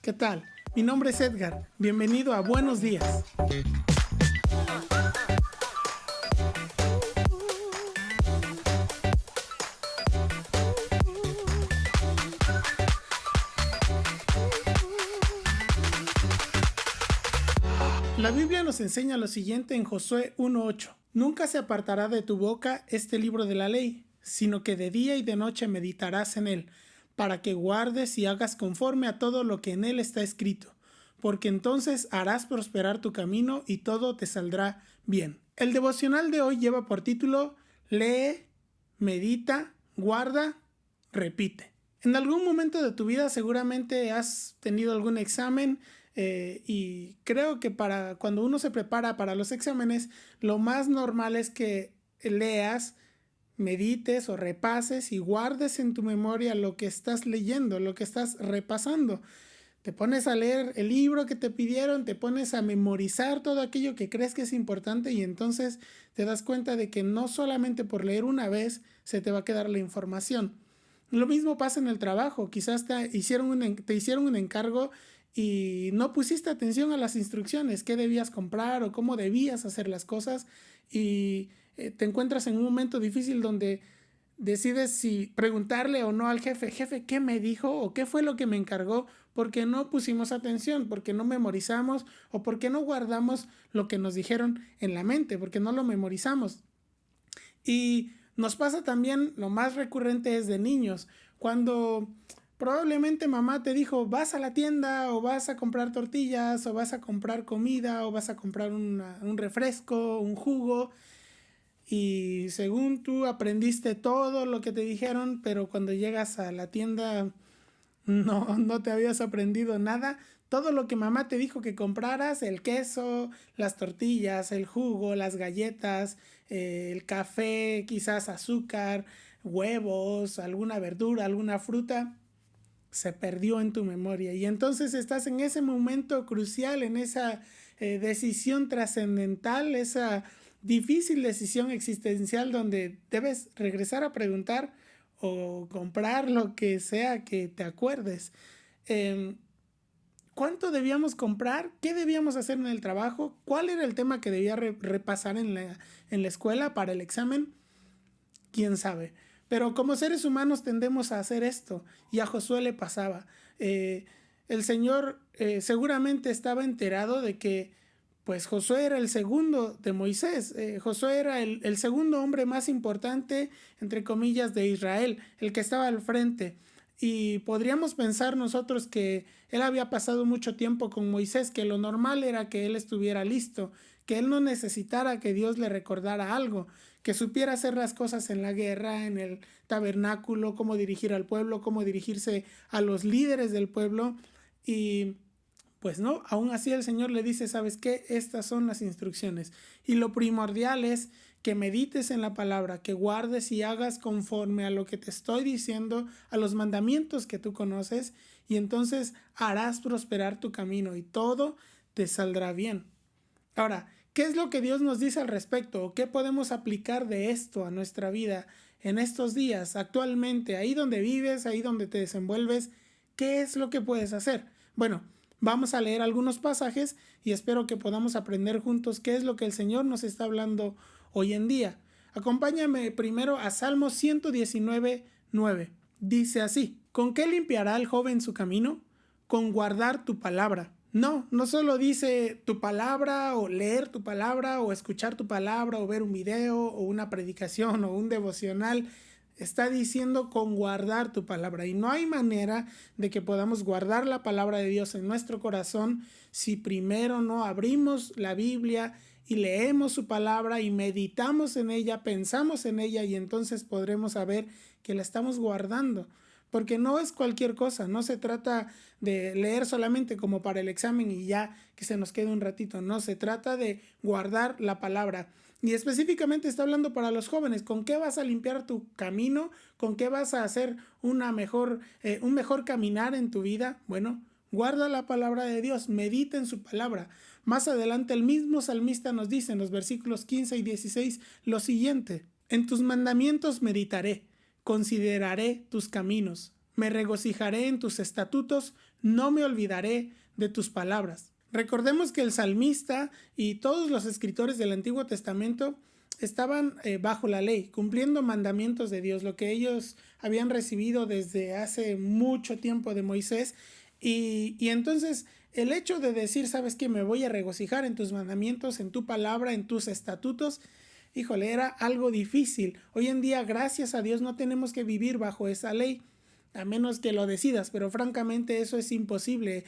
¿Qué tal? Mi nombre es Edgar. Bienvenido a Buenos Días. La Biblia nos enseña lo siguiente en Josué 1:8. Nunca se apartará de tu boca este libro de la ley, sino que de día y de noche meditarás en él, para que guardes y hagas conforme a todo lo que en él está escrito, porque entonces harás prosperar tu camino y todo te saldrá bien. El devocional de hoy lleva por título Lee, medita, guarda, repite. En algún momento de tu vida seguramente has tenido algún examen y creo que para cuando uno se prepara para los exámenes, lo más normal es que leas, medites o repases y guardes en tu memoria lo que estás leyendo, lo que estás repasando. Te pones a leer el libro que te pidieron, te pones a memorizar todo aquello que crees que es importante y entonces te das cuenta de que no solamente por leer una vez se te va a quedar la información. Lo mismo pasa en el trabajo. Quizás te hicieron un encargo y no pusiste atención a las instrucciones, qué debías comprar o cómo debías hacer las cosas y te encuentras en un momento difícil donde decides si preguntarle o no al jefe, jefe, ¿qué me dijo o qué fue lo que me encargó? Porque no pusimos atención, porque no memorizamos o porque no guardamos lo que nos dijeron en la mente, porque no lo memorizamos. Y nos pasa también, lo más recurrente es de niños, cuando probablemente mamá te dijo, vas a la tienda o vas a comprar tortillas o vas a comprar comida o vas a comprar un refresco, un jugo y según tú aprendiste todo lo que te dijeron, pero cuando llegas a la tienda no te habías aprendido nada. Todo lo que mamá te dijo que compraras, el queso, las tortillas, el jugo, las galletas, el café, quizás azúcar, huevos, alguna verdura, alguna fruta, se perdió en tu memoria. Y entonces estás en ese momento crucial, en esa decisión trascendental, esa difícil decisión existencial donde debes regresar a preguntar o comprar lo que sea que te acuerdes. Eh, ¿Cuánto debíamos comprar? ¿Qué debíamos hacer en el trabajo? ¿Cuál era el tema que debía repasar en la escuela para el examen? ¿Quién sabe? Pero como seres humanos tendemos a hacer esto y a Josué le pasaba. El Señor seguramente estaba enterado de que pues Josué era el segundo de Moisés. Josué era el segundo hombre más importante, entre comillas, de Israel, el que estaba al frente. Y podríamos pensar nosotros que él había pasado mucho tiempo con Moisés, que lo normal era que él estuviera listo, que él no necesitara que Dios le recordara algo, que supiera hacer las cosas en la guerra, en el tabernáculo, cómo dirigir al pueblo, cómo dirigirse a los líderes del pueblo. Y pues no, aún así el Señor le dice, ¿sabes qué? Estas son las instrucciones. Y lo primordial es que medites en la palabra, que guardes y hagas conforme a lo que te estoy diciendo, a los mandamientos que tú conoces, y entonces harás prosperar tu camino y todo te saldrá bien. Ahora, ¿qué es lo que Dios nos dice al respecto? ¿O qué podemos aplicar de esto a nuestra vida en estos días, actualmente, ahí donde vives, ahí donde te desenvuelves? ¿Qué es lo que puedes hacer? Bueno, vamos a leer algunos pasajes y espero que podamos aprender juntos qué es lo que el Señor nos está hablando hoy en día. Acompáñame primero a Salmo 119:9. Dice así: ¿Con qué limpiará el joven su camino? Con guardar tu palabra. No solo dice tu palabra o leer tu palabra o escuchar tu palabra o ver un video o una predicación o un devocional. Está diciendo con guardar tu palabra y no hay manera de que podamos guardar la palabra de Dios en nuestro corazón si primero no abrimos la Biblia y leemos su palabra y meditamos en ella, pensamos en ella y entonces podremos saber que la estamos guardando. Porque no es cualquier cosa, no se trata de leer solamente como para el examen y ya que se nos quede un ratito, no, se trata de guardar la palabra. Y específicamente está hablando para los jóvenes, ¿con qué vas a limpiar tu camino? ¿Con qué vas a hacer un mejor caminar en tu vida? Bueno, guarda la palabra de Dios, medita en su palabra. Más adelante el mismo salmista nos dice en los versículos 15 y 16 lo siguiente: en tus mandamientos meditaré, consideraré tus caminos. Me regocijaré en tus estatutos, no me olvidaré de tus palabras. Recordemos que el salmista y todos los escritores del Antiguo Testamento estaban bajo la ley, cumpliendo mandamientos de Dios, lo que ellos habían recibido desde hace mucho tiempo de Moisés. Y entonces el hecho de decir, sabes que me voy a regocijar en tus mandamientos, en tu palabra, en tus estatutos, híjole, era algo difícil. Hoy en día, gracias a Dios, no tenemos que vivir bajo esa ley, a menos que lo decidas, pero francamente eso es imposible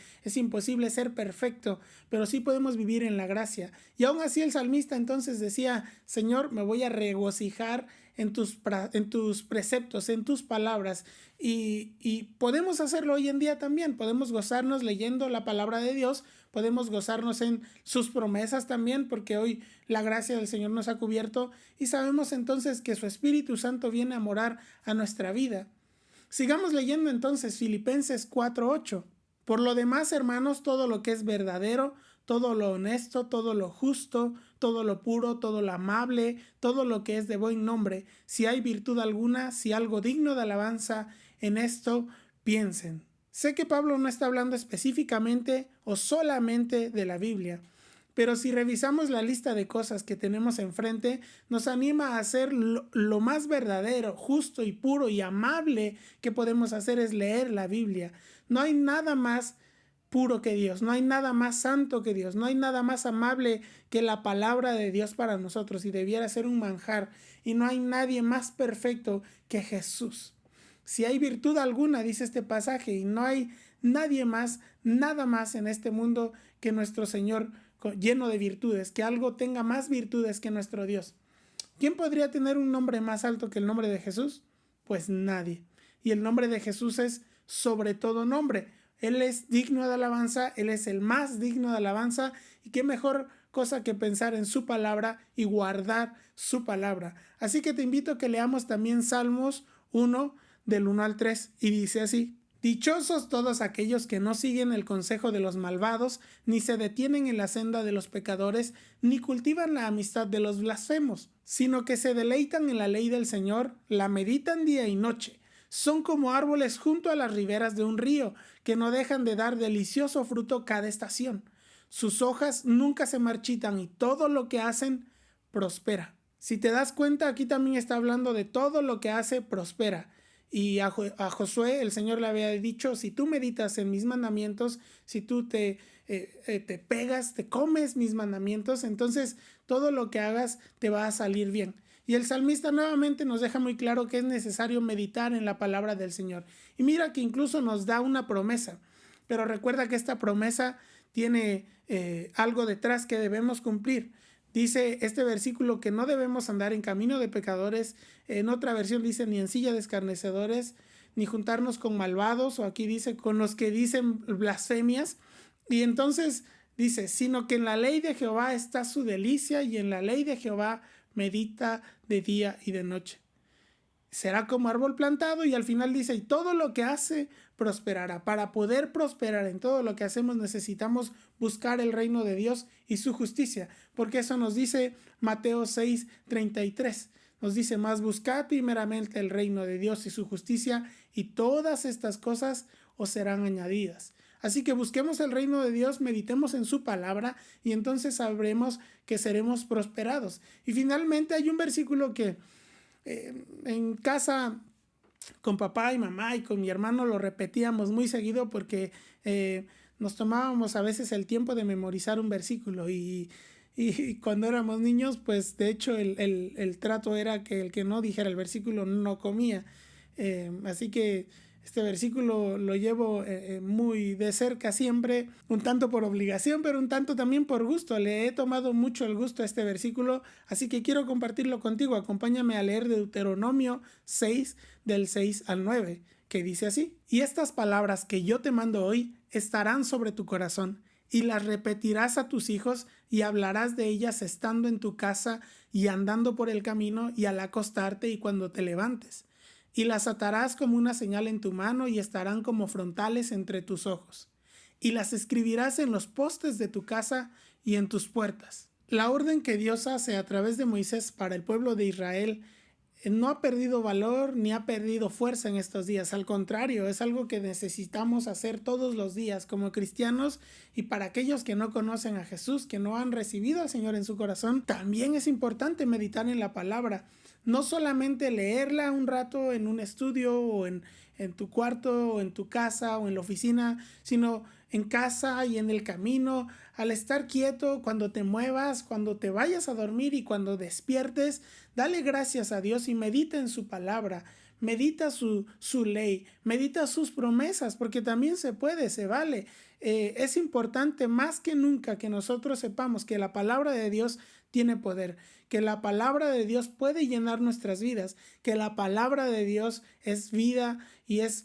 ser perfecto, pero sí podemos vivir en la gracia. Y aún así el salmista entonces decía, Señor, me voy a regocijar en tus preceptos, en tus palabras, y podemos hacerlo hoy en día también, podemos gozarnos leyendo la palabra de Dios, podemos gozarnos en sus promesas también, porque hoy la gracia del Señor nos ha cubierto y sabemos entonces que su Espíritu Santo viene a morar a nuestra vida. Sigamos leyendo entonces Filipenses 4:8. Por lo demás, hermanos, todo lo que es verdadero, todo lo honesto, todo lo justo, todo lo puro, todo lo amable, todo lo que es de buen nombre, si hay virtud alguna, si algo digno de alabanza, en esto piensen. Sé que Pablo no está hablando específicamente o solamente de la Biblia, pero si revisamos la lista de cosas que tenemos enfrente, nos anima a hacer lo más verdadero, justo y puro y amable que podemos hacer es leer la Biblia. No hay nada más puro que Dios, no hay nada más santo que Dios, no hay nada más amable que la palabra de Dios para nosotros y debiera ser un manjar. Y no hay nadie más perfecto que Jesús. Si hay virtud alguna, dice este pasaje, y no hay nadie más, nada más en este mundo que nuestro Señor lleno de virtudes, que algo tenga más virtudes que nuestro Dios. ¿Quién podría tener un nombre más alto que el nombre de Jesús? Pues nadie. Y el nombre de Jesús es sobre todo nombre. Él es digno de alabanza, Él es el más digno de alabanza, y qué mejor cosa que pensar en su palabra y guardar su palabra. Así que te invito a que leamos también Salmos 1, del 1 al 3, y dice así: Dichosos todos aquellos que no siguen el consejo de los malvados, ni se detienen en la senda de los pecadores, ni cultivan la amistad de los blasfemos, sino que se deleitan en la ley del Señor, la meditan día y noche. Son como árboles junto a las riberas de un río, que no dejan de dar delicioso fruto cada estación. Sus hojas nunca se marchitan y todo lo que hacen prospera. Si te das cuenta, aquí también está hablando de todo lo que hace prospera. Y a Josué el Señor le había dicho, si tú meditas en mis mandamientos, si tú te pegas, te comes mis mandamientos, entonces todo lo que hagas te va a salir bien. Y el salmista nuevamente nos deja muy claro que es necesario meditar en la palabra del Señor. Y mira que incluso nos da una promesa, pero recuerda que esta promesa tiene algo detrás que debemos cumplir. Dice este versículo que no debemos andar en camino de pecadores. En otra versión dice ni en silla de escarnecedores, ni juntarnos con malvados, o aquí dice con los que dicen blasfemias. Y entonces dice, sino que en la ley de Jehová está su delicia, y en la ley de Jehová medita de día y de noche. Será como árbol plantado, y al final dice, y todo lo que hace prosperará. Para poder prosperar en todo lo que hacemos necesitamos buscar el reino de Dios y su justicia, porque eso nos dice Mateo 6:33. Nos dice, más buscad primeramente el reino de Dios y su justicia, y todas estas cosas os serán añadidas. Así que busquemos el reino de Dios, meditemos en su palabra, y entonces sabremos que seremos prosperados. Y finalmente hay un versículo que en casa con papá y mamá y con mi hermano lo repetíamos muy seguido porque nos tomábamos a veces el tiempo de memorizar un versículo y cuando éramos niños, pues de hecho el trato era que el que no dijera el versículo no comía. Así que este versículo lo llevo muy de cerca siempre, un tanto por obligación, pero un tanto también por gusto. Le he tomado mucho el gusto a este versículo, así que quiero compartirlo contigo. Acompáñame a leer Deuteronomio 6, del 6 al 9, que dice así: Y estas palabras que yo te mando hoy estarán sobre tu corazón, y las repetirás a tus hijos, y hablarás de ellas estando en tu casa y andando por el camino y al acostarte y cuando te levantes. Y las atarás como una señal en tu mano y estarán como frontales entre tus ojos. Y las escribirás en los postes de tu casa y en tus puertas. La orden que Dios hace a través de Moisés para el pueblo de Israel no ha perdido valor ni ha perdido fuerza en estos días. Al contrario, es algo que necesitamos hacer todos los días como cristianos, y para aquellos que no conocen a Jesús, que no han recibido al Señor en su corazón, también es importante meditar en la palabra. No solamente leerla un rato en un estudio o en tu cuarto o en tu casa o en la oficina, sino en casa y en el camino, al estar quieto, cuando te muevas, cuando te vayas a dormir y cuando despiertes. Dale gracias a Dios y medita en su palabra, medita su ley, medita sus promesas, porque también se puede, se vale. Es importante más que nunca que nosotros sepamos que la palabra de Dios tiene poder, que la palabra de Dios puede llenar nuestras vidas, que la palabra de Dios es vida y es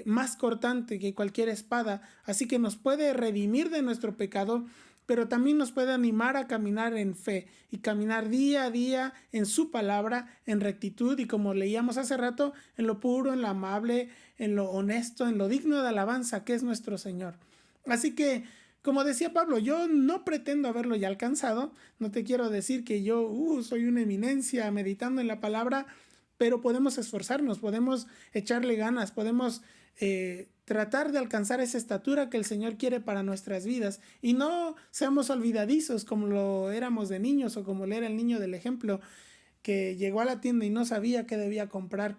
más cortante que cualquier espada, así que nos puede redimir de nuestro pecado, pero también nos puede animar a caminar en fe y caminar día a día en su palabra, en rectitud y, como leíamos hace rato, en lo puro, en lo amable, en lo honesto, en lo digno de alabanza que es nuestro Señor. Así que, como decía Pablo, yo no pretendo haberlo ya alcanzado, no te quiero decir que yo soy una eminencia meditando en la palabra, pero podemos esforzarnos, podemos echarle ganas, podemos tratar de alcanzar esa estatura que el Señor quiere para nuestras vidas, y no seamos olvidadizos como lo éramos de niños o como lo era el niño del ejemplo que llegó a la tienda y no sabía qué debía comprar.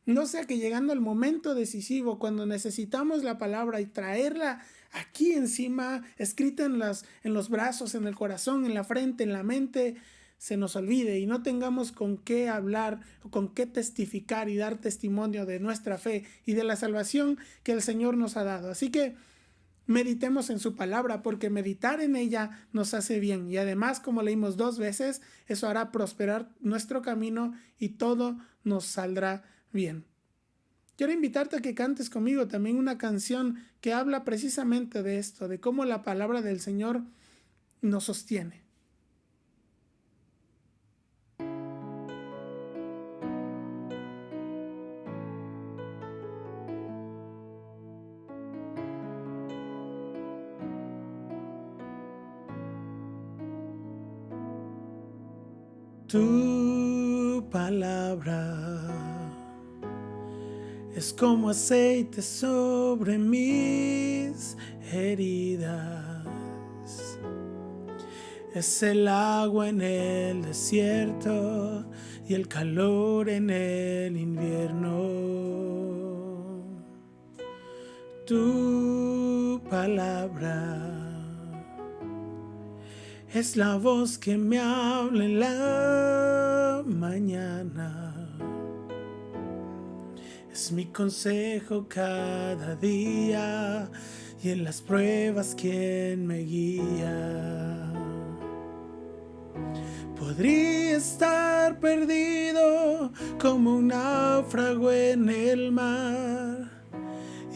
No sea que llegando al momento decisivo, cuando necesitamos la palabra y traerla aquí encima, escrita en los brazos, en el corazón, en la frente, en la mente, se nos olvide y no tengamos con qué hablar, con qué testificar y dar testimonio de nuestra fe y de la salvación que el Señor nos ha dado. Así que meditemos en su palabra, porque meditar en ella nos hace bien, y además, como leímos 2 veces, eso hará prosperar nuestro camino y todo nos saldrá bien. Quiero invitarte a que cantes conmigo también una canción que habla precisamente de esto, de cómo la palabra del Señor nos sostiene. Tu palabra es como aceite sobre mis heridas, es el agua en el desierto y el calor en el invierno. Tu palabra es la voz que me habla en la mañana, es mi consejo cada día y en las pruebas quien me guía. Podría estar perdido como un náufrago en el mar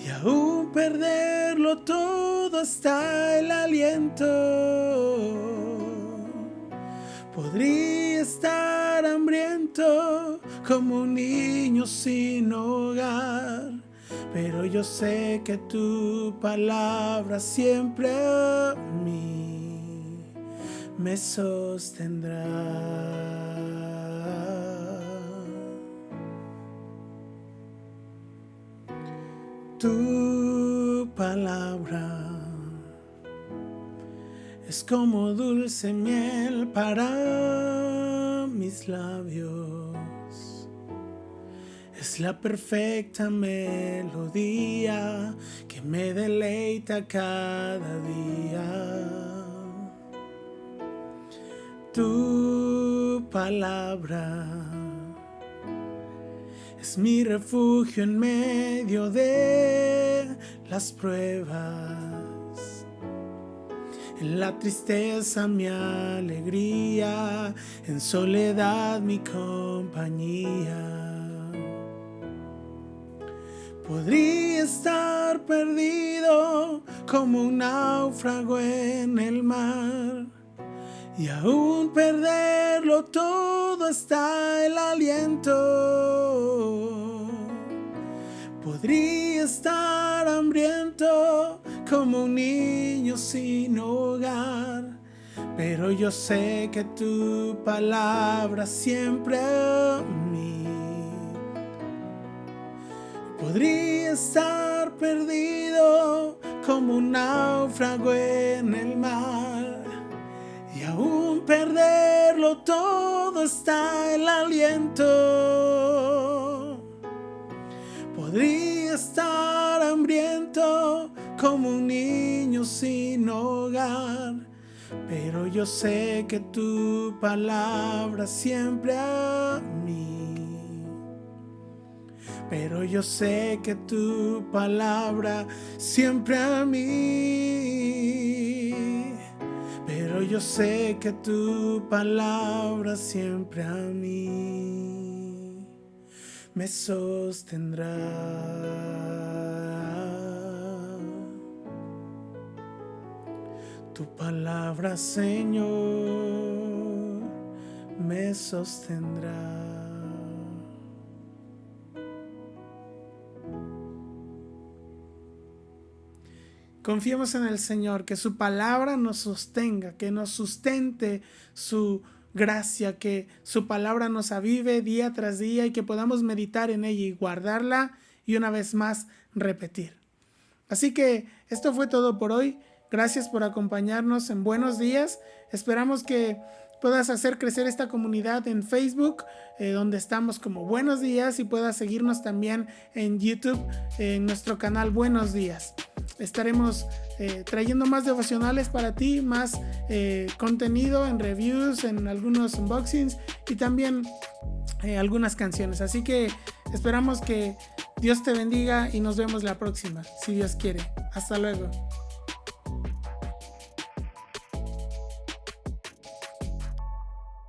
y aún perderlo todo hasta el aliento. Podría estar hambriento como un niño sin hogar, pero yo sé que tu palabra siempre a mí me sostendrá. Tu palabra es como dulce miel para mis labios, es la perfecta melodía que me deleita cada día. Tu palabra es mi refugio en medio de las pruebas, en la tristeza mi alegría, en soledad mi compañía. Podría estar perdido como un náufrago en el mar y aún perderlo todo hasta el aliento. Podría estar hambriento como un niño sin hogar, pero yo sé que tu palabra siempre a mí Podría estar perdido como un náufrago en el mar, y aún perderlo todo está el aliento. Podría estar hambriento como un niño sin hogar, pero yo sé que tu palabra siempre a mí. Pero yo sé que tu palabra siempre a mí. Pero yo sé que tu palabra siempre a mí me sostendrá. Tu palabra, Señor, me sostendrá. Confiemos en el Señor, que su palabra nos sostenga, que nos sustente su gracia, que su palabra nos avive día tras día y que podamos meditar en ella y guardarla y una vez más repetir. Así que esto fue todo por hoy. Gracias por acompañarnos en Buenos Días. Esperamos que puedas hacer crecer esta comunidad en Facebook, donde estamos como Buenos Días, y puedas seguirnos también en YouTube, en nuestro canal Buenos Días. Estaremos trayendo más devocionales para ti, más contenido en reviews, en algunos unboxings y también algunas canciones. Así que esperamos que Dios te bendiga y nos vemos la próxima, si Dios quiere. Hasta luego.